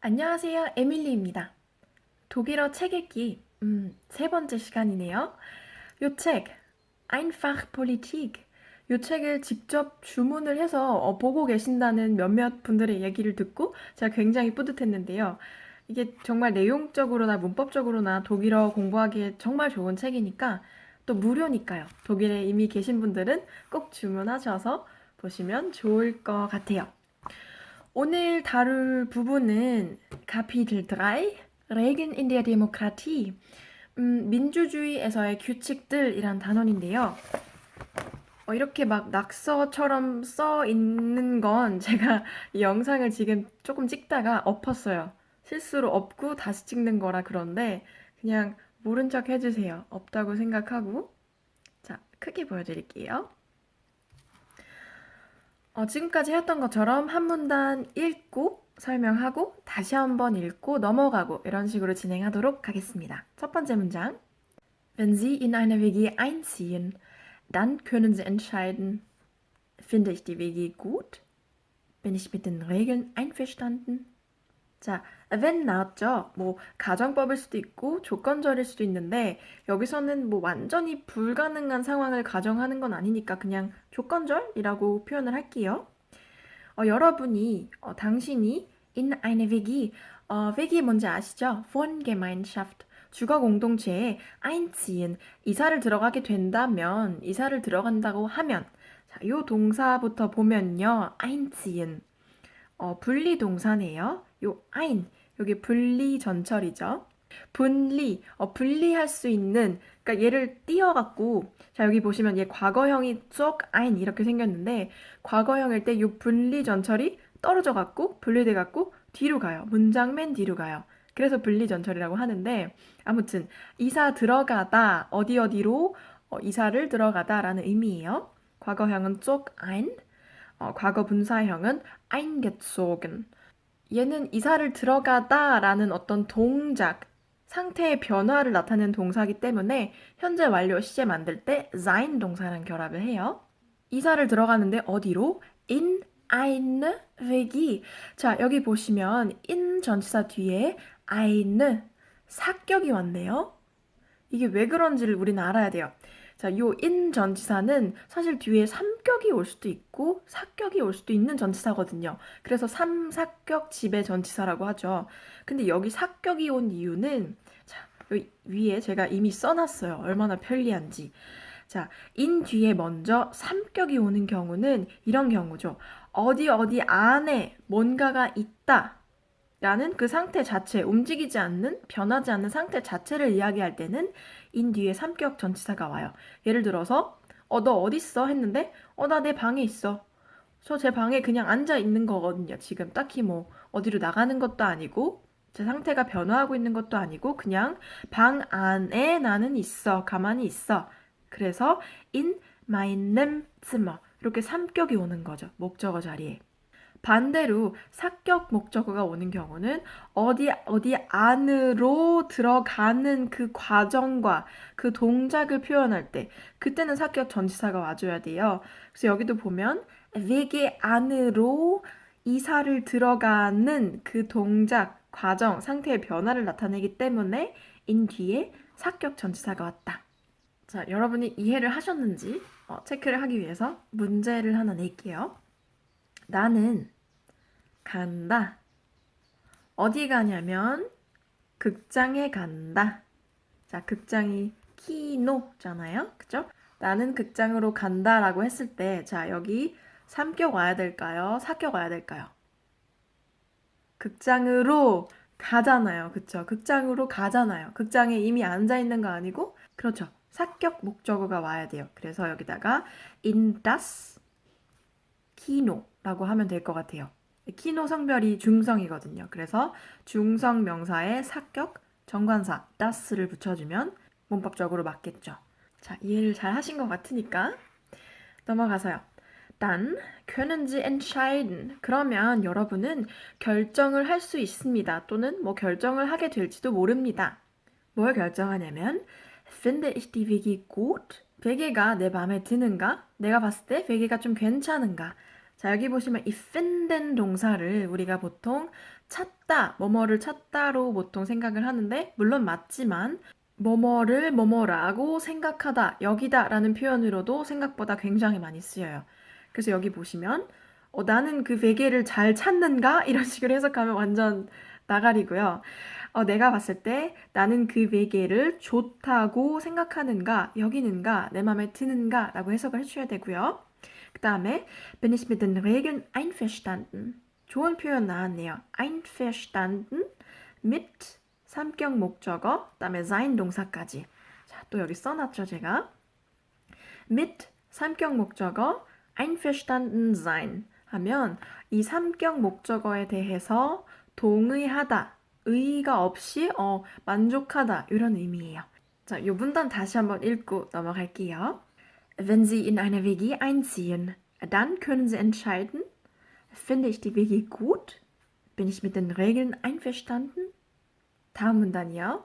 안녕하세요. 에밀리입니다. 독일어 책 읽기, 세 번째 시간이네요. 요 책, Einfach Politik. 요 책을 직접 주문을 해서 보고 계신다는 몇몇 분들의 얘기를 듣고 제가 굉장히 뿌듯했는데요. 이게 정말 내용적으로나 문법적으로나 독일어 공부하기에 정말 좋은 책이니까 또 무료니까요. 독일에 이미 계신 분들은 꼭 주문하셔서 보시면 좋을 것 같아요. 오늘 다룰 부분은 Kapitel 3, Regeln in der Demokratie. 민주주의에서의 규칙들이란 단원인데요. 이렇게 막 낙서처럼 써 있는 건 제가 이 영상을 지금 조금 찍다가 엎었어요. 실수로 엎고 다시 찍는 거라 그런데 그냥 모른 척 해주세요. 없다고 생각하고. 자, 크게 보여드릴게요. 지금까지 했던 것처럼 한 문단 읽고 설명하고 다시 한번 읽고 넘어가고 이런 식으로 진행하도록 하겠습니다. 첫 번째 문장. Wenn Sie in eine WG einziehen, dann können Sie entscheiden, finde ich die WG gut? Bin ich mit den Regeln einverstanden? 자, when 나왔죠? 뭐 가정법일 수도 있고 조건절일 수도 있는데 여기서는 뭐 완전히 불가능한 상황을 가정하는 건 아니니까 그냥 조건절이라고 표현을 할게요. 여러분이, 당신이 in eine WG, WG 뭔지 아시죠? Wohngemeinschaft, 주거 공동체에 einziehen, 이사를 들어가게 된다면, 이사를 들어간다고 하면, 자, 요 동사부터 보면요, einziehen, 분리 동사네요. 요 ein, 여기 분리 전철이죠. 분리, 분리할 수 있는, 그러니까 얘를 띄어갖고, 자, 여기 보시면 얘 과거형이 쪽 ein 이렇게 생겼는데, 과거형일 때 요 분리 전철이 떨어져갖고, 분리돼갖고, 뒤로 가요. 문장 맨 뒤로 가요. 그래서 분리 전철이라고 하는데, 아무튼, 이사 들어가다, 어디 어디로 이사를 들어가다라는 의미예요. 과거형은 쪽 ein, 과거 분사형은 eingezogen. 얘는 이사를 들어가다라는 어떤 동작, 상태의 변화를 나타내는 동사이기 때문에 현재 완료 시제 만들 때 sein 동사랑 결합을 해요. 이사를 들어가는데 어디로? in eine WG. 자, 여기 보시면 in 전치사 뒤에 eine 사격이 왔네요. 이게 왜 그런지를 우리는 알아야 돼요. 자, 요 in 전치사는 사실 뒤에 삼격이 올 수도 있고 사격이 올 수도 있는 전치사거든요. 그래서 삼사격 지배 전치사라고 하죠. 근데 여기 사격이 온 이유는 자, 여기 위에 제가 이미 써놨어요. 얼마나 편리한지. 자, in 뒤에 먼저 삼격이 오는 경우는 이런 경우죠. 어디 어디 안에 뭔가가 있다. 라는 그 상태 자체, 움직이지 않는, 변하지 않는 상태 자체를 이야기할 때는 in 뒤에 삼격 전치사가 와요. 예를 들어서 너 어딨어? 했는데 나 내 방에 있어. 저 제 방에 그냥 앉아 있는 거거든요. 지금 딱히 뭐 어디로 나가는 것도 아니고 제 상태가 변화하고 있는 것도 아니고 그냥 방 안에 나는 있어. 가만히 있어. 그래서 in meinem Zimmer 이렇게 삼격이 오는 거죠. 목적어 자리에. 반대로 사격 목적어가 오는 경우는 어디 안으로 들어가는 그 과정과 그 동작을 표현할 때 그때는 사격 전치사가 와줘야 돼요. 그래서 여기도 보면 외계 안으로 이사를 들어가는 그 동작, 과정, 상태의 변화를 나타내기 때문에 in 뒤에 사격 전치사가 왔다. 자, 여러분이 이해를 하셨는지 체크를 하기 위해서 문제를 하나 낼게요. 나는 간다. 어디 가냐면 극장에 간다. 자, 극장이 키노잖아요. 그죠? 나는 극장으로 간다라고 했을 때 자, 여기 삼격 와야 될까요? 사격 와야 될까요? 극장으로 가잖아요. 그쵸? 극장으로 가잖아요. 극장에 이미 앉아 있는 거 아니고 그렇죠. 사격 목적어가 와야 돼요. 그래서 여기다가 in das Kino라고 하면 될 것 같아요. 키노 성별이 중성이거든요. 그래서 중성 명사에 사격, 정관사, das를 붙여주면 문법적으로 맞겠죠. 자, 이해를 잘 하신 것 같으니까 넘어가서요. Dann können Sie entscheiden. 그러면 여러분은 결정을 할 수 있습니다. 또는 뭐 결정을 하게 될지도 모릅니다. 뭘 결정하냐면 Finde ich die WG gut? 베개가 내 마음에 드는가? 내가 봤을 때 베개가 좀 괜찮은가? 자, 여기 보시면 이 finden 동사를 우리가 보통 찾다, 뭐뭐를 찾다로 보통 생각을 하는데 물론 맞지만 뭐뭐를 뭐뭐라고 생각하다, 여기다 라는 표현으로도 생각보다 굉장히 많이 쓰여요. 그래서 여기 보시면 나는 그 베개를 잘 찾는가? 이런 식으로 해석하면 완전 나가리고요. 내가 봤을 때 나는 그 베개를 좋다고 생각하는가, 여기는가, 내 맘에 드는가 라고 해석을 해줘야 되고요. 그 다음에 bin ich mit den Regeln einverstanden? 좋은 표현 나왔네요. einverstanden mit 삼격 목적어, 그 다음에 sein 동사까지. 자, 또 여기 써놨죠, 제가. mit 삼격 목적어, einverstanden sein 하면 이 삼격 목적어에 대해서 동의하다, 의의가 없이 만족하다 이런 의미예요. 자, 이 문단 다시 한번 읽고 넘어갈게요. Wenn Sie in eine WG einziehen, dann können Sie entscheiden, finde ich die WG gut? Bin ich mit den Regeln einverstanden? 다음 문단이요.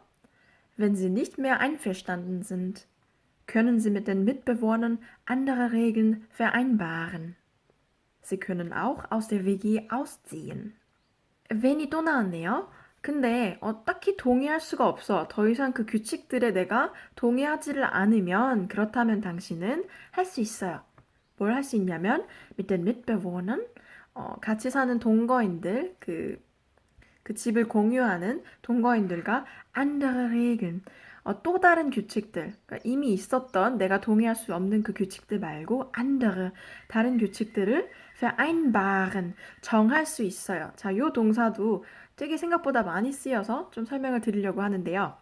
Wenn Sie nicht mehr einverstanden sind, können Sie mit den Mitbewohnern andere Regeln vereinbaren. Sie können auch aus der WG ausziehen. when이 또 나왔네요. 근데 딱히 동의할 수가 없어. 더 이상 그 규칙들에 내가 동의하지를 않으면 그렇다면 당신은 할 수 있어요. 뭘 할 수 있냐면 mit den Mitbewohnern 같이 사는 동거인들 그 집을 공유하는 동거인들과 andere Regeln 또 다른 규칙들 그러니까 이미 있었던 내가 동의할 수 없는 그 규칙들 말고 andere 다른 규칙들을 vereinbaren 정할 수 있어요. 자, 요 동사도 되게 생각보다 많이 쓰여서 좀 설명을 드리려고 하는데요.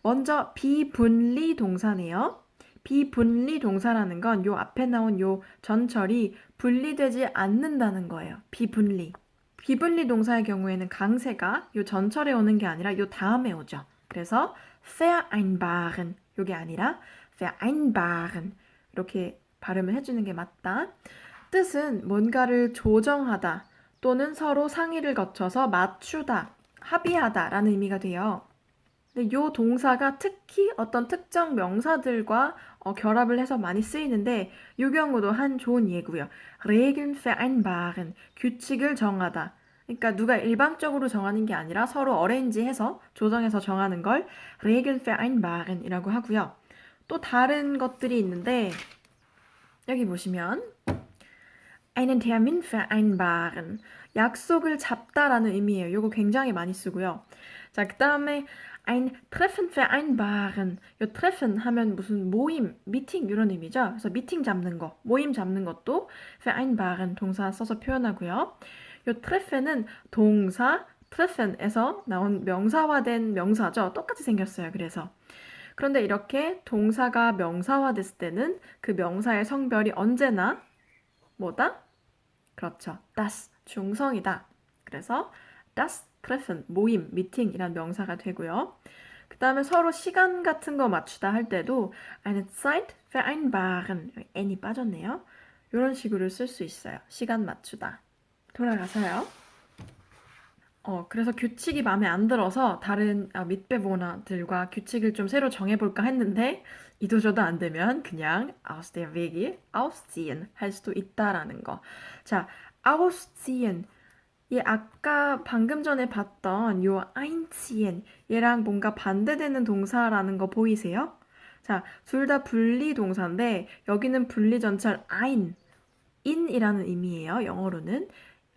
먼저 비분리 동사네요. 비분리 동사라는 건 요 앞에 나온 요 전철이 분리되지 않는다는 거예요. 비분리. 비분리 동사의 경우에는 강세가 요 전철에 오는 게 아니라 요 다음에 오죠. 그래서 vereinbaren 요게 아니라 vereinbaren 이렇게 발음을 해주는 게 맞다. 뜻은 뭔가를 조정하다 또는 서로 상의를 거쳐서 맞추다, 합의하다 라는 의미가 돼요. 근데 요 동사가 특히 어떤 특정 명사들과 결합을 해서 많이 쓰이는데 요 경우도 한 좋은 예고요. Regeln vereinbaren, 규칙을 정하다. 그러니까 누가 일방적으로 정하는 게 아니라 서로 어레인지해서 조정해서 정하는 걸 Regeln vereinbaren 이라고 하고요. 또 다른 것들이 있는데 여기 보시면 einen Termin vereinbaren, 약속을 잡다라는 의미예요. 요거 굉장히 많이 쓰고요. 자, 그 다음에 ein Treffen vereinbaren. 요 Treffen 하면 무슨 모임, 미팅 이런 의미죠. 그래서 미팅 잡는 거, 모임 잡는 것도 vereinbaren 동사 써서 표현하고요. 요 Treffen은 동사 Treffen에서 나온 명사화된 명사죠. 똑같이 생겼어요. 그래서. 그런데 이렇게 동사가 명사화됐을 때는 그 명사의 성별이 언제나 뭐다? 그렇죠. das 중성이다. 그래서 das Treffen 모임, 미팅이란 명사가 되고요. 그 다음에 서로 시간 같은 거 맞추다 할 때도 eine Zeit vereinbaren n이 빠졌네요. 이런 식으로 쓸 수 있어요. 시간 맞추다. 돌아가서요. 그래서 규칙이 마음에 안 들어서 다른 밑배보나들과 규칙을 좀 새로 정해볼까 했는데 이도저도 안 되면 그냥 aus der Wege ausziehen 할 수도 있다라는 거. 자, ausziehen. 얘 아까 방금 전에 봤던 요 einziehen 얘랑 뭔가 반대되는 동사라는 거 보이세요? 자, 둘 다 분리 동사인데 여기는 분리 전철 ein, in이라는 의미예요. 영어로는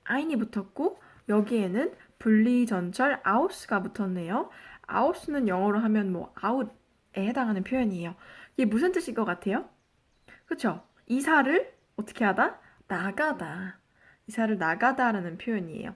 ein이 붙었고 여기에는 분리 전철 aus가 붙었네요. aus는 영어로 하면 뭐 out에 해당하는 표현이에요. 이게 무슨 뜻일 것 같아요? 그쵸? 이사를 어떻게 하다? 나가다. 이사를 나가다라는 표현이에요.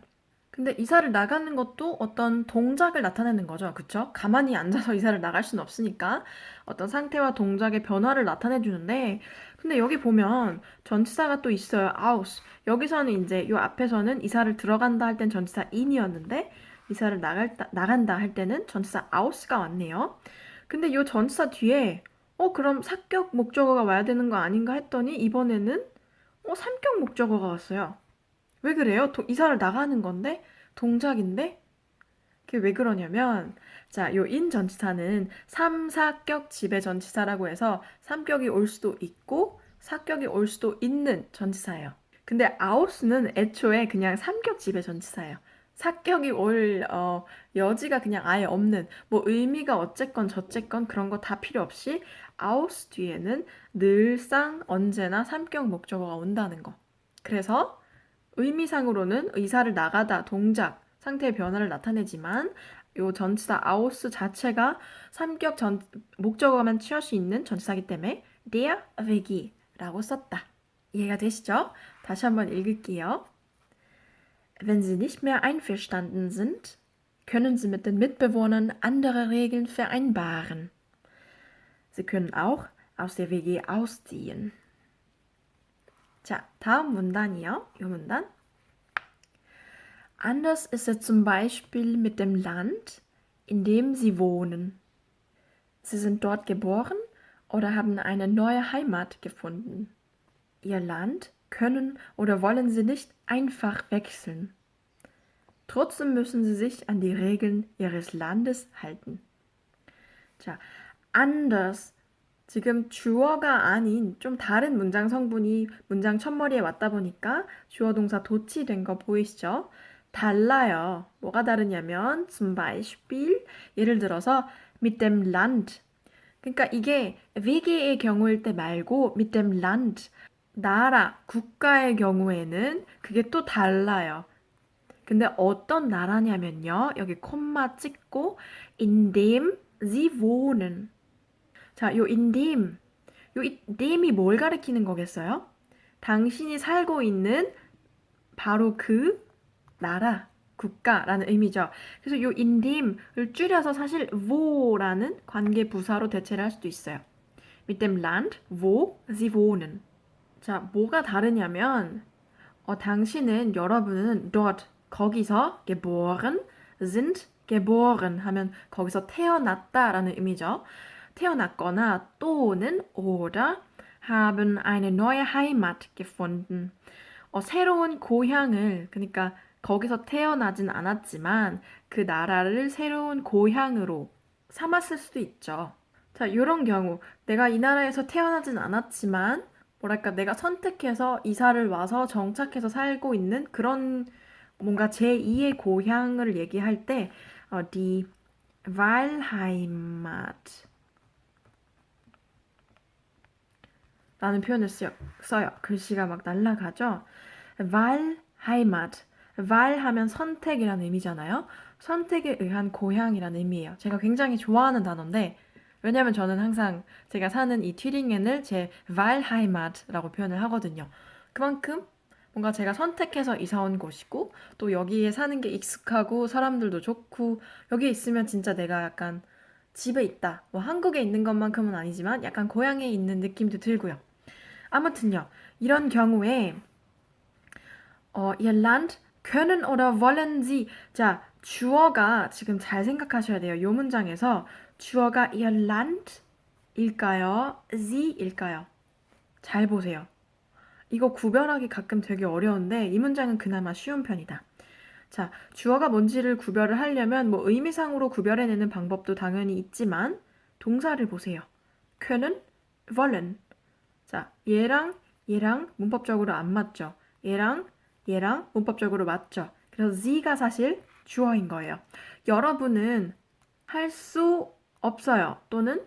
근데 이사를 나가는 것도 어떤 동작을 나타내는 거죠. 그쵸? 가만히 앉아서 이사를 나갈 수는 없으니까 어떤 상태와 동작의 변화를 나타내 주는데 근데 여기 보면 전치사가 또 있어요. aus. 여기서는 이제 요 앞에서는 이사를 들어간다 할 땐 전치사 in이었는데 이사를 나간다 할 때는 전치사 aus가 왔네요. 근데 요 전치사 뒤에 그럼 사격 목적어가 와야 되는 거 아닌가 했더니 이번에는 삼격 목적어가 왔어요. 왜 그래요? 이사를 나가는 건데 동작인데 그게 왜 그러냐면 자, 요 인 전치사는 3, 4격 지배 전치사라고 해서 3격이 올 수도 있고 4격이 올 수도 있는 전치사예요. 근데 아우스는 애초에 그냥 3격 지배 전치사예요. 사격이 올 여지가 그냥 아예 없는 뭐 의미가 어쨌건 저쨌건 그런 거 다 필요 없이 aus 뒤에는 늘상 언제나 삼격 목적어가 온다는 거. 그래서 의미상으로는 의사를 나가다 동작 상태의 변화를 나타내지만 요 전치사 aus 자체가 삼격 목적어만 취할 수 있는 전치사이기 때문에 der Weg이라고 썼다. 이해가 되시죠? 다시 한번 읽을게요. Wenn Sie nicht mehr einverstanden sind, können Sie mit den Mitbewohnern andere Regeln vereinbaren. Sie können auch aus der WG ausziehen. 자, 다음 문단이요. 이 문단. Anders ist es zum Beispiel mit dem Land, in dem Sie wohnen. Sie sind dort geboren oder haben eine neue Heimat gefunden. Ihr Land können oder wollen Sie nicht einfach wechseln. Trotzdem müssen Sie sich an die Regeln Ihres Landes halten. 자, anders. 지금 주어가 아닌 좀 다른 문장 성분이 문장 첫머리에 왔다 보니까 주어 동사 도치된 거 보이시죠? 달라요. 뭐가 다르냐면 zum Beispiel 예를 들어서 mit dem Land. 그러니까 이게 외계의 경우일 때 말고 mit dem Land 나라, 국가의 경우에는 그게 또 달라요. 근데 어떤 나라냐면요. 여기 콤마 찍고 in dem sie wohnen. 자, 요 in dem, dem이 뭘 가리키는 거겠어요? 당신이 살고 있는 바로 그 나라, 국가라는 의미죠. 그래서 요 in dem을 줄여서 사실 wo라는 관계 부사로 대체를 할 수도 있어요. Mit dem Land, wo sie wohnen. 자, 뭐가 다르냐면 당신은, 여러분은 dort, 거기서 geboren sind, geboren 하면 거기서 태어났다라는 의미죠. 태어났거나 또는 oder haben eine neue Heimat gefunden. 새로운 고향을, 그러니까 거기서 태어나진 않았지만 그 나라를 새로운 고향으로 삼았을 수도 있죠. 자, 이런 경우 내가 이 나라에서 태어나진 않았지만 뭐랄까 내가 선택해서 이사를 와서 정착해서 살고 있는 그런 뭔가 제2의 고향을 얘기할 때 die Wahlheimat 라는 표현을 써요. 글씨가 막 날아가죠. Wahlheimat. Wahl 하면 선택이라는 의미잖아요. 선택에 의한 고향이라는 의미예요. 제가 굉장히 좋아하는 단어인데 왜냐면 저는 항상 제가 사는 이 튜링겐을 제 Wahlheimat라고 표현을 하거든요. 그만큼 뭔가 제가 선택해서 이사 온 곳이고 또 여기에 사는 게 익숙하고 사람들도 좋고 여기에 있으면 진짜 내가 약간 집에 있다. 뭐 한국에 있는 것만큼은 아니지만 약간 고향에 있는 느낌도 들고요. 아무튼요. 이런 경우에 ihr Land können oder wollen Sie. 자, 주어가 지금 잘 생각하셔야 돼요. 이 문장에서 주어가 ihr Land일까요? Sie일까요? 잘 보세요. 이거 구별하기 가끔 되게 어려운데 이 문장은 그나마 쉬운 편이다. 자, 주어가 뭔지를 구별을 하려면 뭐 의미상으로 구별해내는 방법도 당연히 있지만 동사를 보세요. können, wollen. 자, 얘랑 문법적으로 안 맞죠? 얘랑 문법적으로 맞죠? 그래서 Z가 사실 주어인 거예요. 여러분은 할 수 없어요. 또는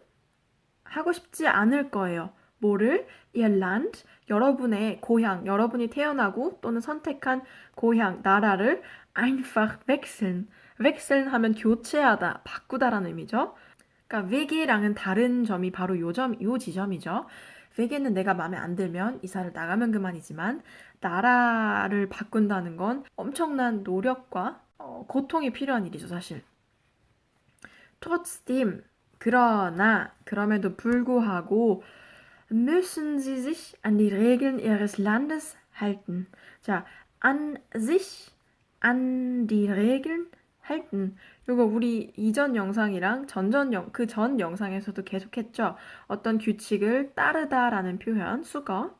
하고 싶지 않을 거예요. 뭐를? Ihr Land, 여러분의 고향, 여러분이 태어나고 또는 선택한 고향, 나라를 einfach wechseln. wechseln 하면 교체하다, 바꾸다라는 의미죠. 그러니까 외계랑은 다른 점이 바로 요 지점이죠. 외계는 내가 마음에 안 들면 이사를 나가면 그만이지만 나라를 바꾼다는 건 엄청난 노력과 고통이 필요한 일이죠, 사실. trotzdem, 그러나, 그럼에도 불구하고 müssen Sie sich an die Regeln Ihres Landes halten. 자, an sich, an die Regeln halten. 이거 우리 이전 영상이랑 그 전 영상에서도 계속했죠. 어떤 규칙을 따르다라는 표현, 수거.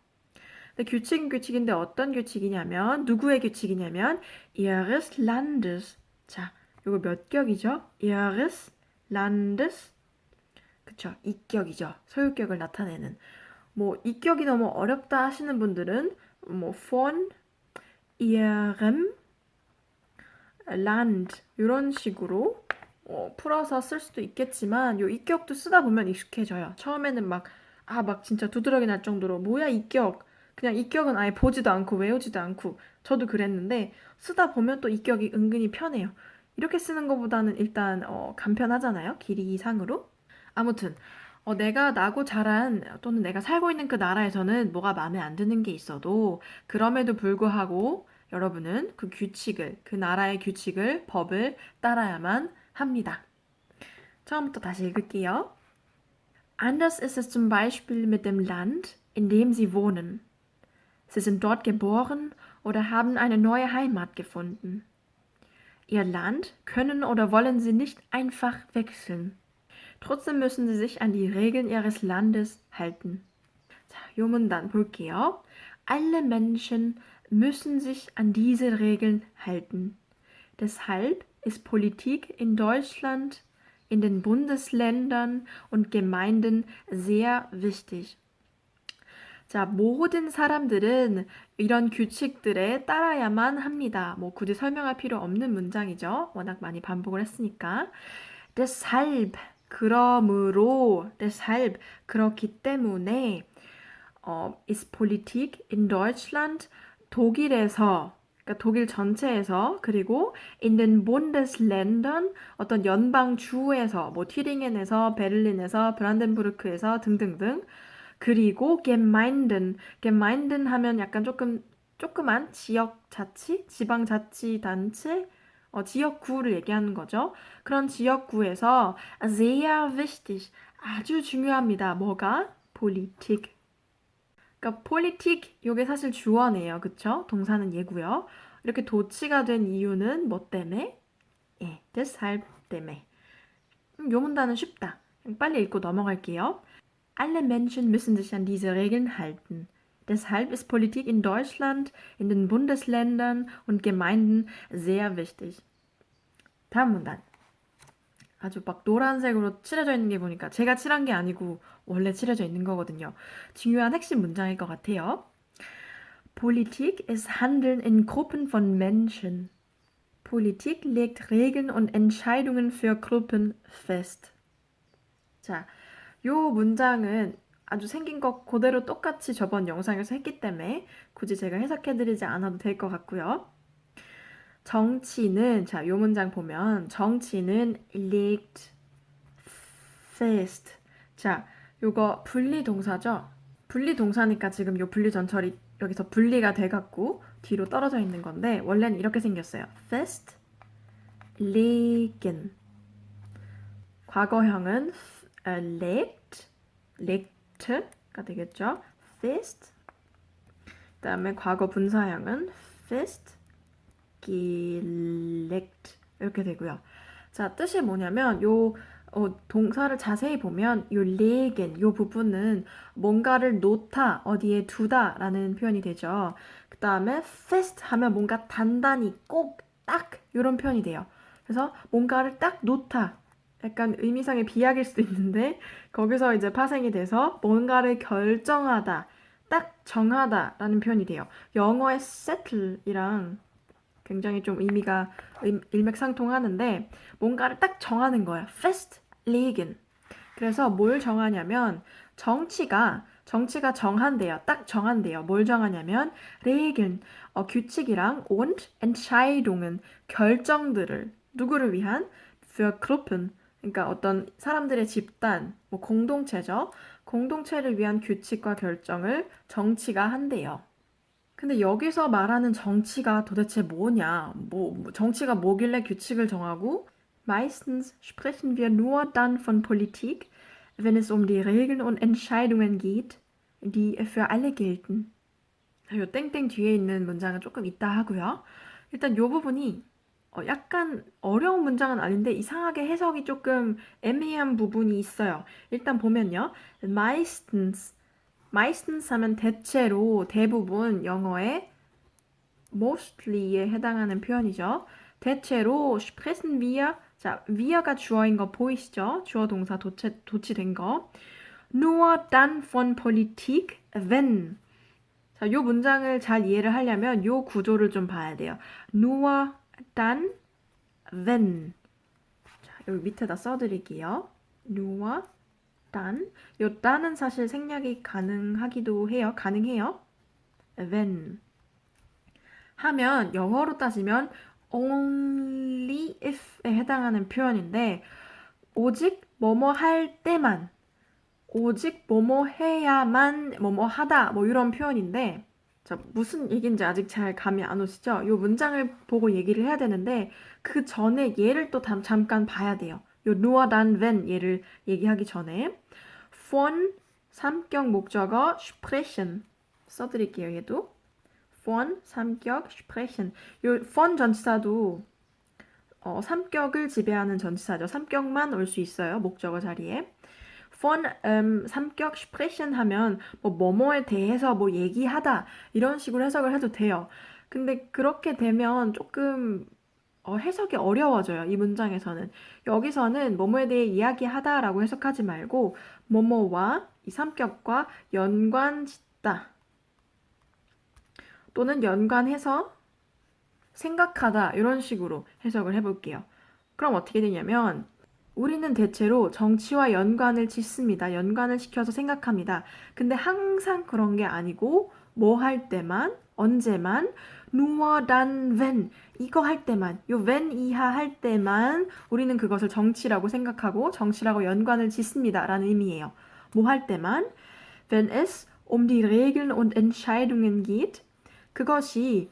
근데 규칙은 규칙인데 어떤 규칙이냐면 누구의 규칙이냐면 ihres Landes. 자, 이거 몇 격이죠? ihres Landes. 그쵸, 이격이죠. 소유격을 나타내는. 뭐 이격이 너무 어렵다 하시는 분들은 뭐 von ihrem land 이런 식으로 풀어서 쓸 수도 있겠지만 요 이격도 쓰다 보면 익숙해져요. 처음에는 막 진짜 두드러기 날 정도로 뭐야 이격. 그냥 이격은 아예 보지도 않고 외우지도 않고 저도 그랬는데 쓰다 보면 또 이격이 은근히 편해요. 이렇게 쓰는 것보다는 일단 간편하잖아요. 길이상으로. 아무튼 내가 나고 자란 또는 내가 살고 있는 그 나라에서는 뭐가 마음에 안 드는 게 있어도 그럼에도 불구하고 여러분은 그 규칙을, 그 나라의 규칙을, 법을 따라야만 합니다. 처음부터 다시 읽을게요. Anders ist es zum Beispiel mit dem Land, in dem Sie wohnen. Sie sind dort geboren oder haben eine neue Heimat gefunden. Ihr Land können oder wollen Sie nicht einfach wechseln. Trotzdem müssen Sie sich an die Regeln Ihres Landes halten. 자, 요 문단 볼게요. Alle Menschen müssen sich an diese Regeln halten. Deshalb ist Politik in Deutschland, in den Bundesländern und Gemeinden sehr wichtig. 자, 모든 사람들은 이런 규칙들에 따라야만 합니다. 뭐 굳이 설명할 필요 없는 문장이죠. 워낙 많이 반복을 했으니까. Deshalb, 그러므로, deshalb, 그렇기 때문에 ist Politik in Deutschland, 독일에서, 그러니까 독일 전체에서, 그리고 in den Bundesländern, 어떤 연방주에서, 뭐 튀링겐에서, 베를린에서, 브란덴부르크에서 등등등, 그리고 Gemeinden 하면 약간 조그만 지역자치, 지방자치단체, 지역구를 얘기하는 거죠. 그런 지역구에서 sehr wichtig, 아주 중요합니다. 뭐가? Politik. 그러니까 Politik, 요게 사실 주어네요. 그쵸? 동사는 얘고요. 이렇게 도치가 된 이유는 뭐 때문에? 예, deshalb 때문에. 요 문단은 쉽다. 빨리 읽고 넘어갈게요. Alle Menschen müssen sich an diese Regeln halten. Deshalb ist Politik in Deutschland, in den Bundesländern und Gemeinden sehr wichtig. 다음 문단. 아주 막 노란색으로 칠해져 있는 게 보니까 제가 칠한 게 아니고 원래 칠해져 있는 거거든요. 중요한 핵심 문장일 것 같아요. Politik ist Handeln in Gruppen von Menschen. Politik legt Regeln und Entscheidungen für Gruppen fest. 자, 요 문장은 아주 생긴 것 그대로 똑같이 저번 영상에서 했기 때문에 굳이 제가 해석해드리지 않아도 될 것 같고요. 정치는, 자, 요 문장 보면 정치는 legt fest. 자, 요거 분리동사죠? 분리동사니까 지금 요 분리전철이 여기서 분리가 돼갖고 뒤로 떨어져 있는 건데 원래는 이렇게 생겼어요. fest, legen. 과거형은 legt가 되겠죠. fest. 그 다음에 과거 분사형은 fest, gelegt 이렇게 되고요. 자, 뜻이 뭐냐면 요 동사를 자세히 보면 요 legen 요 부분은 뭔가를 놓다, 어디에 두다 라는 표현이 되죠. 그 다음에 fest 하면 뭔가 단단히 꼭, 딱 이런 표현이 돼요. 그래서 뭔가를 딱 놓다. 약간 의미상의 비약일 수도 있는데 거기서 이제 파생이 돼서 뭔가를 결정하다, 딱 정하다 라는 표현이 돼요. 영어의 settle이랑 굉장히 좀 의미가 일맥상통하는데 뭔가를 딱 정하는 거예요. fest, legen. 그래서 뭘 정하냐면 정치가 정한대요. 딱 정한대요. 뭘 정하냐면 regeln, 규칙이랑 und Entscheidungen, 결정들을 누구를 위한? für Gruppen, 그러니까 어떤 사람들의 집단, 뭐 공동체죠. 공동체를 위한 규칙과 결정을 정치가 한대요. 근데 여기서 말하는 정치가 도대체 뭐냐? 정치가 뭐길래 규칙을 정하고? Meistens sprechen wir nur dann von Politik, wenn es um die Regeln und Entscheidungen geht, die für alle gelten. 요 땡땡 뒤에 있는 문장은 조금 이따 하고요. 일단 요 부분이 약간 어려운 문장은 아닌데 이상하게 해석이 조금 애매한 부분이 있어요. 일단 보면요. meistens 하면 대체로, 대부분, 영어의 mostly에 해당하는 표현이죠. 대체로 sprechen wir, 자, wir가 주어인 거 보이시죠? 주어 동사 도치된 거. nur dann von Politik, wenn. 자, 이 문장을 잘 이해를 하려면 이 구조를 좀 봐야 돼요. nur dann wenn. 자, 여기 밑에다 써드릴게요. nur dann. 요 단은 사실 생략이 가능하기도 해요. 가능해요. when. 하면 영어로 따지면 only if에 해당하는 표현인데 오직 뭐뭐 할 때만, 오직 뭐뭐 해야만 뭐뭐 하다 뭐 이런 표현인데 자, 무슨 얘기인지 아직 잘 감이 안 오시죠? 이 문장을 보고 얘기를 해야 되는데 그 전에 얘를 또 잠깐 봐야 돼요. 요 nur dann wenn 얘를 얘기하기 전에 von 삼격 목적어 sprechen 써드릴게요. 얘도 von 삼격 sprechen 요 von 전치사도 삼격을 지배하는 전치사죠. 삼격만 올 수 있어요. 목적어 자리에. von 삼격 sprechen 하면 뭐뭐에 대해서 뭐 얘기하다 이런 식으로 해석을 해도 돼요. 근데 그렇게 되면 조금 해석이 어려워져요. 이 문장에서는. 여기서는 뭐뭐에 대해 이야기하다라고 해석하지 말고 뭐뭐와 이 삼격과 연관짓다 또는 연관해서 생각하다 이런 식으로 해석을 해볼게요. 그럼 어떻게 되냐면 우리는 대체로 정치와 연관을 짓습니다. 연관을 시켜서 생각합니다. 근데 항상 그런 게 아니고 뭐 할 때만, 언제만, nur dann wenn 이거 할 때만, 요 wenn 이하 할 때만 우리는 그것을 정치라고 생각하고 정치라고 연관을 짓습니다. 라는 의미예요. 뭐 할 때만 wenn es um die Regeln und Entscheidungen geht 그것이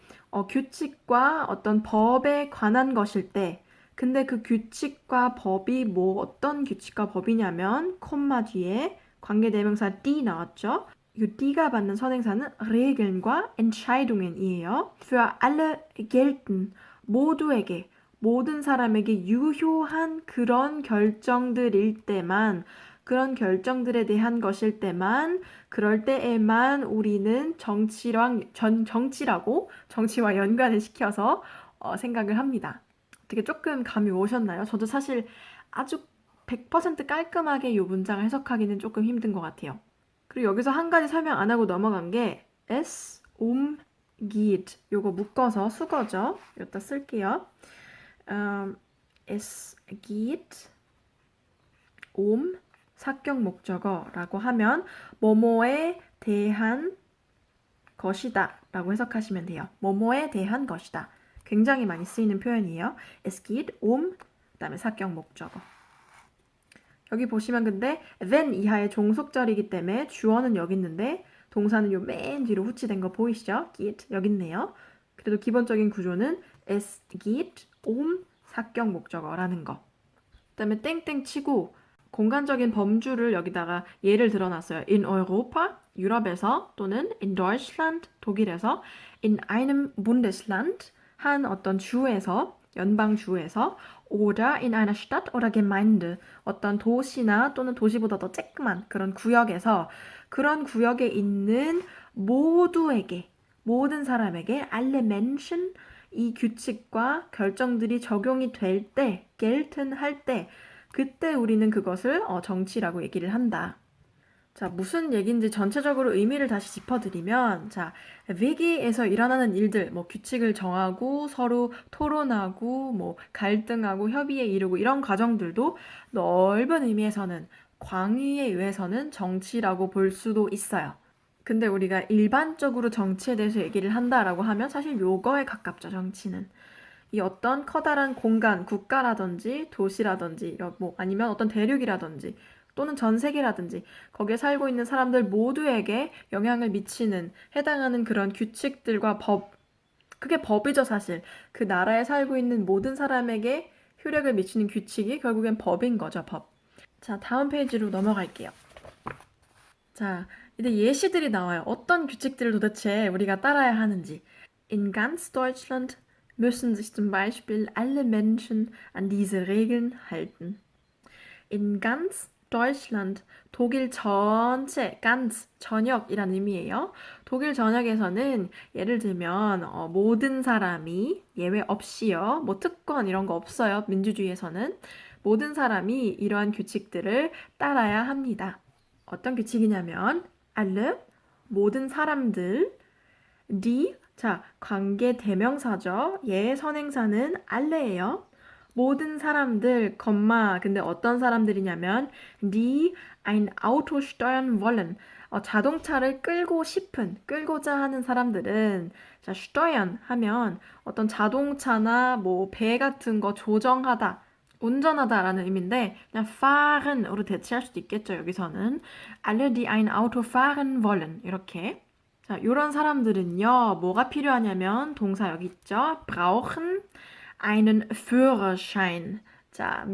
규칙과 어떤 법에 관한 것일 때 근데 그 규칙과 법이 뭐 어떤 규칙과 법이냐면 콤마 뒤에 관계대명사 die 나왔죠. 이 die가 받는 선행사는 Regeln과 Entscheidungen이에요. Für alle gelten 모두에게 모든 사람에게 유효한 그런 결정들일 때만 그런 결정들에 대한 것일 때만 그럴 때에만 우리는 정치라고 정치와 연관을 시켜서 생각을 합니다. 어떻게 조금 감이 오셨나요? 저도 사실 아주 100% 깔끔하게 이 문장을 해석하기는 조금 힘든 것 같아요. 그리고 여기서 한 가지 설명 안 하고 넘어간 게 es geht 요거 묶어서 수거죠. 여기다 쓸게요. es geht 사격 목적어라고 하면 뭐뭐에 대한 것이다 라고 해석하시면 돼요. 뭐뭐에 대한 것이다. 굉장히 많이 쓰이는 표현이에요. Es geht 그다음에 사격 목적어. 여기 보시면 근데 when 이하의 종속절이기 때문에 주어는 여기 있는데 동사는 요 맨 뒤로 후치된 거 보이시죠? geht 여기 있네요. 그래도 기본적인 구조는 es geht 사격 목적어라는 거. 그다음에 땡땡 치고 공간적인 범주를 여기다가 예를 들어놨어요. In Europa, 유럽에서 또는 in Deutschland, 독일에서 in einem Bundesland, 한 어떤 주에서, 연방주에서 oder in einer Stadt oder Gemeinde, 어떤 도시나 또는 도시보다 더 쬐끄만 그런 구역에서 그런 구역에 있는 모두에게, 모든 사람에게 alle Menschen 이 규칙과 결정들이 적용이 될 때, gelten 할 때 그때 우리는 그것을 정치라고 얘기를 한다. 자, 무슨 얘기인지 전체적으로 의미를 다시 짚어드리면 자, 외계에서 일어나는 일들, 뭐 규칙을 정하고 서로 토론하고 뭐 갈등하고 협의에 이르고 이런 과정들도 넓은 의미에서는 광의에 의해서는 정치라고 볼 수도 있어요. 근데 우리가 일반적으로 정치에 대해서 얘기를 한다라고 하면 사실 요거에 가깝죠, 정치는. 이 어떤 커다란 공간, 국가라든지 도시라든지 뭐 아니면 어떤 대륙이라든지 또는 전 세계라든지 거기에 살고 있는 사람들 모두에게 영향을 미치는 해당하는 그런 규칙들과 법 그게 법이죠 사실. 그 나라에 살고 있는 모든 사람에게 효력을 미치는 규칙이 결국엔 법인 거죠 법. 자 다음 페이지로 넘어갈게요. 자 이제 예시들이 나와요. 어떤 규칙들을 도대체 우리가 따라야 하는지. In ganz Deutschland müssen sich zum Beispiel alle Menschen an diese Regeln halten. In ganz Deutschland, 독일 전체, ganz, 전역이란 의미예요. 독일 전역에서는 예를 들면 모든 사람이 예외 없이요. 뭐 특권 이런 거 없어요. 민주주의에서는. 모든 사람이 이러한 규칙들을 따라야 합니다. 어떤 규칙이냐면 alle, 모든 사람들, die 자, 관계 대명사죠. 얘의 선행사는 알레예요. 모든 사람들, 근데 어떤 사람들이냐면 die ein Auto steuern wollen. 자동차를 끌고자 하는 사람들은 자, steuern 하면 어떤 자동차나 뭐 배 같은 거 조정하다, 운전하다라는 의미인데 그냥 fahren으로 대체할 수도 있겠죠, 여기서는. alle die ein Auto fahren wollen. 이렇게. 자, 요런 사람들은요, 뭐가 필요하냐면 동사 여기 있죠. brauchen einen Führerschein. 자,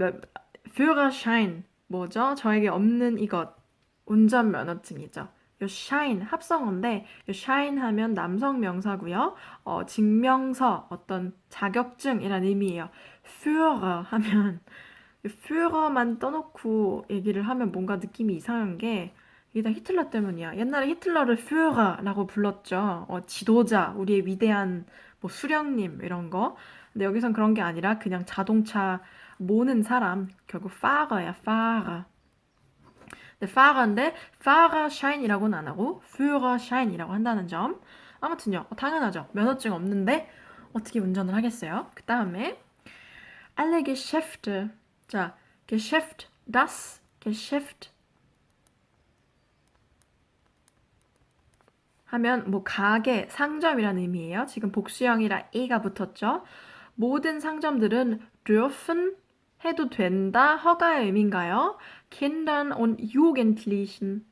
Führerschein 뭐죠? 저에게 없는 이것. 운전면허증이죠. 요 shine 합성어인데 요 shine 하면 남성 명사고요. 증명서, 어떤 자격증이란 의미예요. Führer 하면 Führer만 떠놓고 얘기를 하면 뭔가 느낌이 이상한 게 이게 다 히틀러 때문이야. 옛날에 히틀러를 Führer라고 불렀죠. 지도자, 우리의 위대한 뭐 수령님 이런 거. 근데 여기선 그런 게 아니라 그냥 자동차 모는 사람. 결국 Fahrer야, Fahrer. 근데 Fahrer인데 Fahrerschein이라고는 안 하고 Führerschein이라고 한다는 점. 아무튼요, 당연하죠. 면허증 없는데 어떻게 운전을 하겠어요? 그 다음에 alle Geschäfte. 자, Geschäft, das Geschäft 하면 뭐 가게, 상점이라는 의미예요. 지금 복수형이라 a가 붙었죠. 모든 상점들은 dürfen 해도 된다, 허가의 의미인가요? Kindern und Jugendlichen.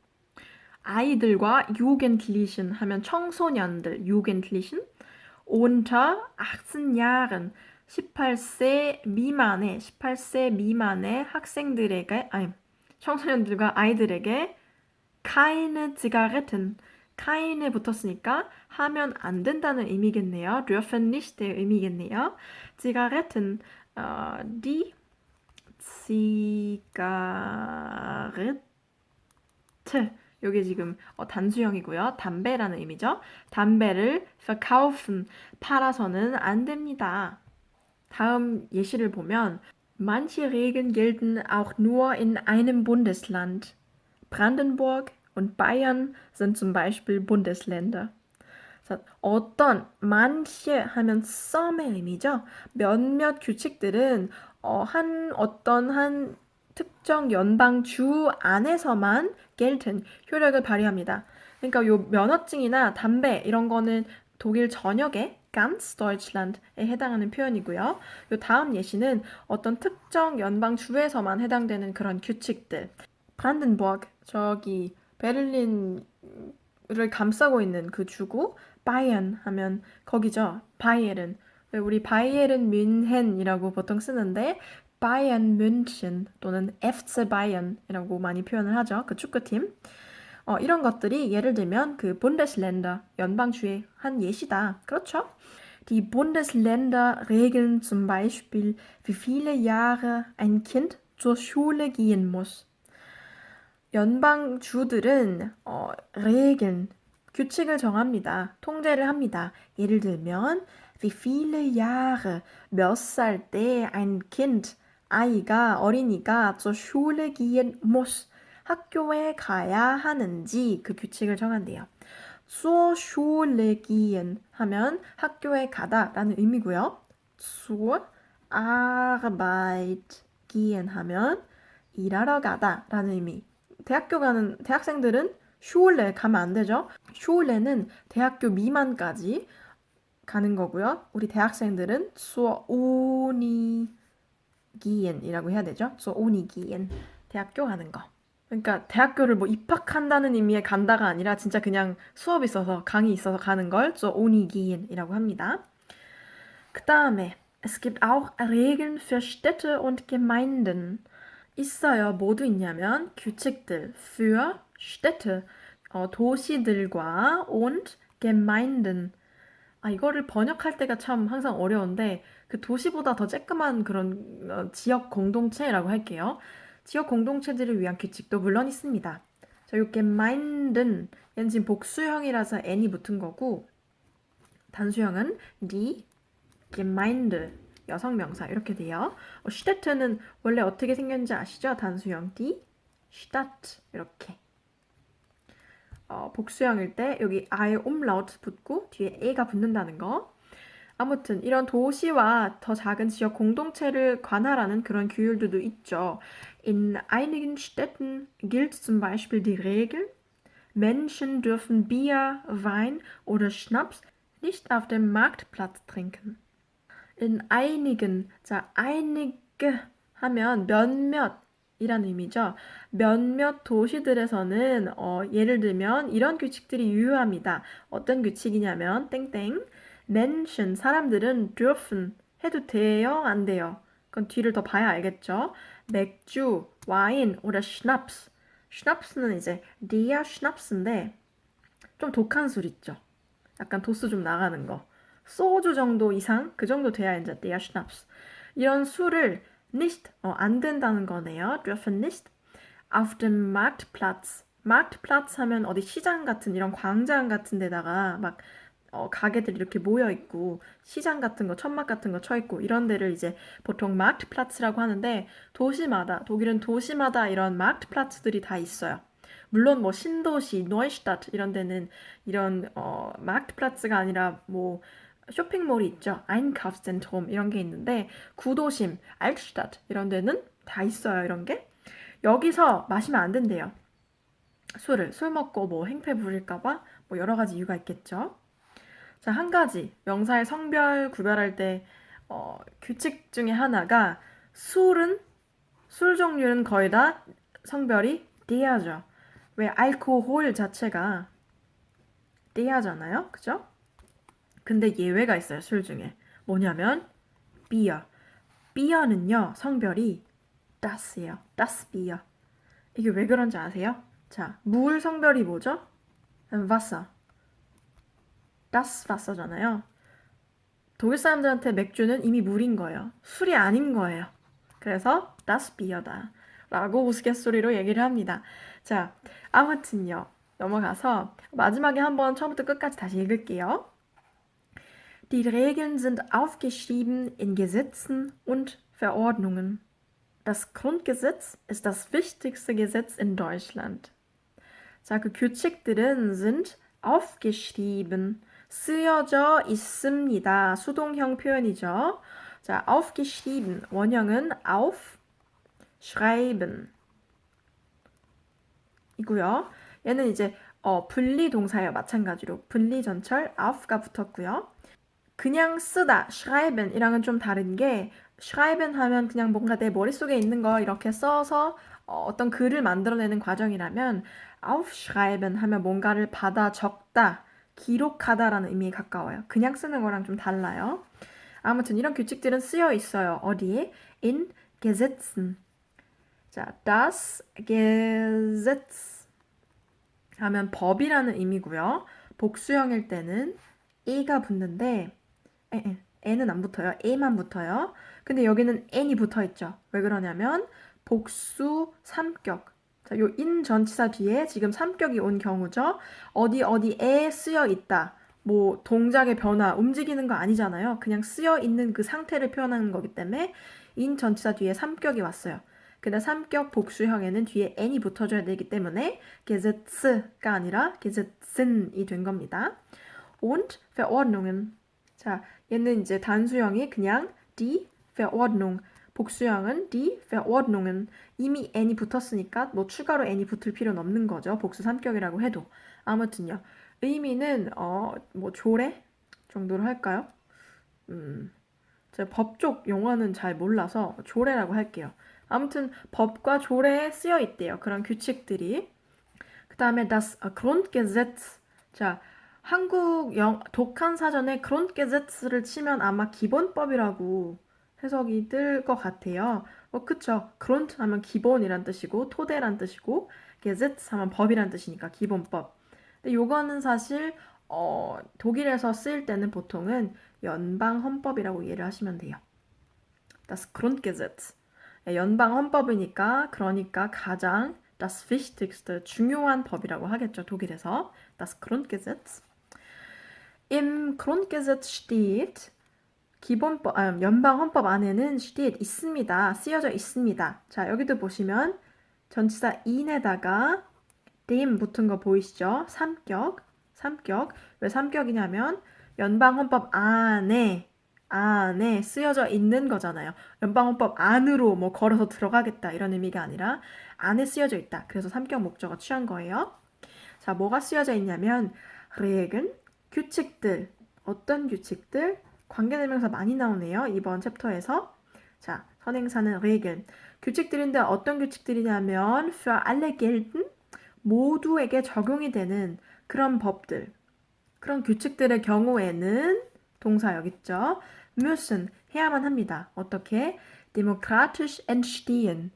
아이들과 Jugendlichen 하면 청소년들, Jugendlichen. unter 18 Jahren. 18세 미만의 학생들에게, 아니, 청소년들과 아이들에게 keine Zigaretten. keine 붙었으니까 하면 안 된다는 의미겠네요. dürfen nicht의 의미겠네요. Zigaretten, die Zigarette. 요게 지금 단수형이고요. 담배라는 의미죠. 담배를 verkaufen, 팔아서는 안 됩니다. 다음 예시를 보면 Manche Regeln gelten auch nur in einem Bundesland. Brandenburg und Bayern sind zum Beispiel Bundesländer. manche 하면 some의 의미죠. 몇몇 규칙들은 한 특정 연방주 안에서만 gelten, 효력을 발휘합니다. 그러니까 요 면허증이나 담배 이런 거는 독일 전역에 ganz Deutschland에 해당하는 표현이고요. 요 다음 예시는 어떤 특정 연방주에서만 해당되는 그런 규칙들. 브란덴버그, 저기 베를린을 감싸고 있는 그 주구, 바이엔 하면 거기죠. 바이에른. 우리 바이에른 뮌헨이라고 보통 쓰는데 바이엔 뮌헨 또는 FC 바이엔이라고 많이 표현을 하죠. 그 축구팀. 이런 것들이 예를 들면 그 Bundesländer, 연방주의 한 예시다. 그렇죠? Die Bundesländer regeln zum Beispiel, wie viele Jahre ein Kind zur Schule gehen muss. 연방주들은 regeln, 규칙을 정합니다. 통제를 합니다. 예를 들면 wie viele Jahre, 몇 살 때 ein Kind, 어린이가 zur Schule gehen muss, 학교에 가야 하는지 그 규칙을 정한대요. zur Schule gehen 하면 학교에 가다라는 의미고요. zur Arbeit gehen 하면 일하러 가다라는 의미. 대학교 가는 대학생들은 슈울레 가면 안 되죠. 슈울레는 대학교 미만까지 가는 거고요. 우리 대학생들은 zur Uni gehen이라고 해야 되죠. zur Uni gehen. 대학교 가는 거. 그러니까 대학교를 뭐 입학한다는 의미의 간다가 아니라 진짜 그냥 수업이 있어서 강의 있어서 가는 걸 zur Uni gehen이라고 합니다. 그 다음에 es gibt auch Regeln für Städte und Gemeinden. 있어요. 뭐도 있냐면 규칙들 für Städte, 도시들과 und Gemeinden. 이거를 번역할 때가 참 항상 어려운데 그 도시보다 더 쬐끄만 그런 지역 공동체라고 할게요. 지역 공동체들을 위한 규칙도 물론 있습니다. 자, 요 Gemeinden, 얘는 지금 복수형이라서 n이 붙은 거고 단수형은 die Gemeinde, 여성 명사 이렇게 돼요. 슈테트는 원래 어떻게 생겼는지 아시죠? 단수형 die Stadt 이렇게. 복수형일 때 여기 아의 umlaut 붙고 뒤에 e가 붙는다는 거. 아무튼 이런 도시와 더 작은 지역 공동체를 관할하는 그런 규율들도 있죠. In einigen Städten gilt zum Beispiel die Regel, Menschen dürfen Bier, Wein oder Schnaps nicht auf dem Marktplatz trinken. In einigen, 자, einige 하면 몇몇이란 의미죠. 몇몇 도시들에서는 예를 들면 이런 규칙들이 유효합니다. 어떤 규칙이냐면 땡땡 Menschen, 사람들은 dürfen 해도 돼요? 안 돼요? 그건 뒤를 더 봐야 알겠죠. 맥주, 와인, oder Schnaps. Schnaps는 이제 der Schnaps인데 좀 독한 술 있죠. 약간 도수 좀 나가는 거. 소주 정도 이상 그 정도 돼야 이제 der Schnaps. 이런 술을 nicht 안 된다는 거네요. dürfen nicht auf dem Marktplatz. Marktplatz 하면 어디 시장 같은 이런 광장 같은 데다가 막 가게들이 이렇게 모여 있고 시장 같은 거 천막 같은 거 쳐 있고 이런 데를 이제 보통 Marktplatz라고 하는데 도시마다 독일은 도시마다 이런 Marktplatz들이 다 있어요. 물론 뭐 신도시, Neustadt 이런 데는 이런 Marktplatz가 아니라 뭐 쇼핑몰이 있죠. Einkaufszentrum 이런 게 있는데 구도심, Altstadt 이런 데는 다 있어요. 이런 게. 여기서 마시면 안 된대요. 술 먹고 뭐 행패 부릴까 봐 뭐 여러 가지 이유가 있겠죠. 자, 한 가지 명사의 성별 구별할 때 규칙 중에 하나가 술 종류는 거의 다 성별이 der죠. 왜 알코올 자체가 der잖아요. 그죠? 근데 예외가 있어요. 술 중에. 뭐냐면 비어. 비어는요. 성별이 das예요. das Bier. 이게 왜 그런지 아세요? 자, 물 성별이 뭐죠? Wasser. das Wasser잖아요. 독일 사람들한테 맥주는 이미 물인 거예요. 술이 아닌 거예요. 그래서 das Bier다 라고 우스갯소리로 얘기를 합니다. 자, 아무튼요. 넘어가서 마지막에 한번 처음부터 끝까지 다시 읽을게요. Die Regeln sind aufgeschrieben in Gesetzen und Verordnungen. Das Grundgesetz ist das wichtigste Gesetz in Deutschland. 자, 그 규칙들은 sind aufgeschrieben. 쓰여져 있습니다. 수동형 표현이죠. 자, aufgeschrieben. 원형은 aufschreiben 이고요. 얘는 이제 분리 동사예요. 마찬가지로 분리 전철 auf가 붙었고요. 그냥 쓰다 schreiben 이랑은 좀 다른 게 schreiben 하면 그냥 뭔가 내 머릿속에 있는 거 이렇게 써서 어떤 글을 만들어내는 과정이라면 aufschreiben 하면 뭔가를 받아 적다, 기록하다라는 의미에 가까워요. 그냥 쓰는 거랑 좀 달라요. 아무튼 이런 규칙들은 쓰여 있어요. 어디에? in Gesetzen. 자, das Gesetz 하면 법이라는 의미고요. 복수형일 때는 e가 붙는데 n은 안 붙어요. e만 붙어요. 근데 여기는 n이 붙어 있죠. 왜 그러냐면 복수 3격. 자, 요 in 전치사 뒤에 지금 3격이 온 경우죠. 어디에 쓰여 있다. 뭐 동작의 변화, 움직이는 거 아니잖아요. 그냥 쓰여 있는 그 상태를 표현하는 거기 때문에 in 전치사 뒤에 3격이 왔어요. 근데 3격 복수형에는 뒤에 n이 붙어줘야 되기 때문에 Gesetz가 아니라 Gesetzen이 된 겁니다. Und Verordnungen. 자, 얘는 이제 단수형이 그냥 die Verordnung. 복수형은 die Verordnungen. 이미 n이 붙었으니까 뭐 추가로 n이 붙을 필요는 없는 거죠. 복수 3격이라고 해도. 아무튼요. 의미는 뭐 조례 정도로 할까요? 제가 법쪽 용어는 잘 몰라서 조례라고 할게요. 아무튼 법과 조례에 쓰여 있대요. 그런 규칙들이. 그 다음에 das Grundgesetz. 자, 한국 독한 사전에 Grundgesetz를 치면 아마 기본법이라고 해석이 뜰 것 같아요. 그쵸. Grund 하면 기본이란 뜻이고 토대란 뜻이고 Gesetz 하면 법이란 뜻이니까 기본법. 근데 요거는 사실 독일에서 쓰일 때는 보통은 연방 헌법이라고 이해를 하시면 돼요. Das Grundgesetz. 연방 헌법이니까 그러니까 가장 das wichtigste 중요한 법이라고 하겠죠. 독일에서 das Grundgesetz. Im Grundgesetz steht 연방 헌법 안에는 steht 있습니다. 쓰여져 있습니다. 자, 여기도 보시면 전치사 in에다가 dem 붙은 거 보이시죠? 3격. 왜 3격이냐면 연방 헌법 안에 안에 쓰여져 있는 거잖아요. 연방헌법 안으로 뭐 걸어서 들어가겠다 이런 의미가 아니라 안에 쓰여져 있다. 그래서 삼격 목적어 취한 거예요. 자, 뭐가 쓰여져 있냐면 Regeln, 규칙들. 어떤 규칙들? 관계대명사 많이 나오네요. 이번 챕터에서. 자, 선행사는 Regeln. 규칙들인데 어떤 규칙들이냐면 für alle gelten, 모두에게 적용이 되는 그런 법들. 그런 규칙들의 경우에는 동사 여기 있죠. müssen 해야만 합니다. 어떻게? demokratisch entstehen.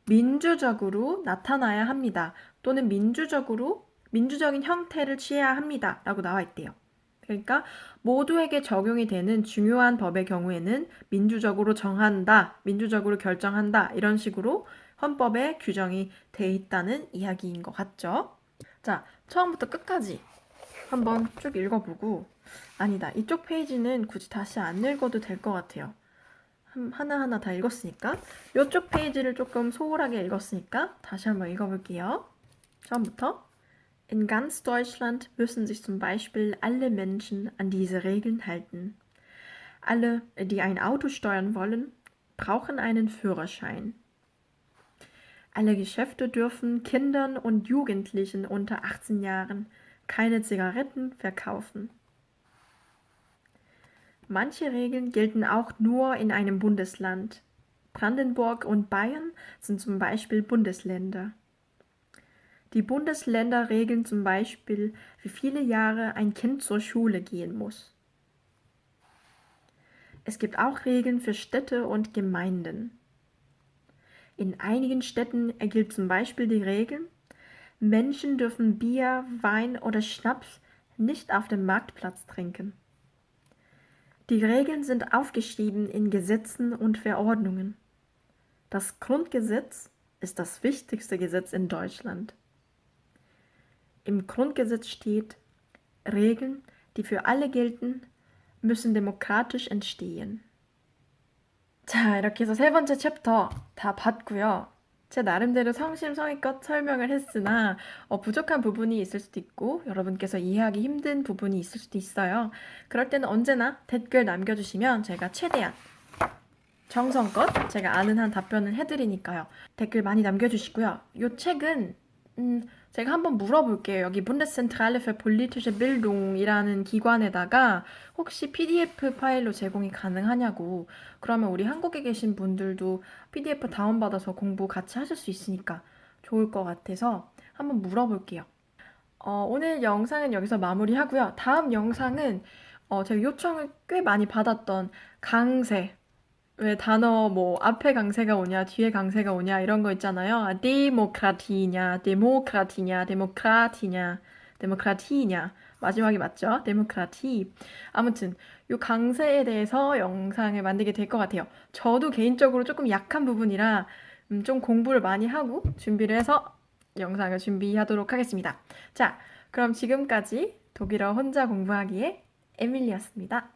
민주적으로 나타나야 합니다. 또는 민주적인 형태를 취해야 합니다. 라고 나와 있대요. 그러니까 모두에게 적용이 되는 중요한 법의 경우에는 민주적으로 정한다, 민주적으로 결정한다 이런 식으로 헌법에 규정이 돼 있다는 이야기인 것 같죠. 자, 처음부터 끝까지 한번 쭉 읽어보고 아니다, 이쪽 페이지는 굳이 다시 안 읽어도 될 것 같아요. 하나하나 다 읽었으니까 이쪽 페이지를 조금 소홀하게 읽었으니까 다시 한번 읽어볼게요. 처음부터 In ganz Deutschland müssen sich zum Beispiel alle Menschen an diese Regeln halten. Alle, die ein Auto steuern wollen, brauchen einen Führerschein. Alle Geschäfte dürfen Kindern und Jugendlichen unter 18 Jahren keine Zigaretten verkaufen. Manche Regeln gelten auch nur in einem Bundesland. Brandenburg und Bayern sind zum Beispiel Bundesländer. Die Bundesländer regeln zum Beispiel, wie viele Jahre ein Kind zur Schule gehen muss. Es gibt auch Regeln für Städte und Gemeinden. In einigen Städten gilt zum Beispiel die Regel, Menschen dürfen Bier, Wein oder Schnaps nicht auf dem Marktplatz trinken. Die Regeln sind aufgeschrieben in Gesetzen und Verordnungen. Das Grundgesetz ist das wichtigste Gesetz in Deutschland. Im Grundgesetz steht, Regeln, die für alle gelten, müssen demokratisch entstehen. 자, 이렇게 해서 세 번째 챕터 다 봤고요. 제 나름대로 성심성의껏 설명을 했으나 부족한 부분이 있을 수도 있고 여러분께서 이해하기 힘든 부분이 있을 수도 있어요. 그럴 때는 언제나 댓글 남겨주시면 제가 최대한 정성껏 제가 아는 한 답변을 해드리니까요. 댓글 많이 남겨주시고요. 이 책은 제가 한번 물어볼게요. 여기 Bundeszentrale für politische Bildung이라는 기관에다가 혹시 PDF 파일로 제공이 가능하냐고. 그러면 우리 한국에 계신 분들도 PDF 다운받아서 공부 같이 하실 수 있으니까 좋을 것 같아서 한번 물어볼게요. 오늘 영상은 여기서 마무리하고요. 다음 영상은 제가 요청을 꽤 많이 받았던 강세, 왜 단어 뭐 앞에 강세가 오냐 뒤에 강세가 오냐 이런 거 있잖아요. 데모크라티냐 데모크라티냐 데모크라티냐 데모크라티냐 마지막이 맞죠? 데모크라티. 아무튼 요 강세에 대해서 영상을 만들게 될 것 같아요. 저도 개인적으로 조금 약한 부분이라 좀 공부를 많이 하고 준비를 해서 영상을 준비하도록 하겠습니다. 자, 그럼 지금까지 독일어 혼자 공부하기에 에밀리였습니다.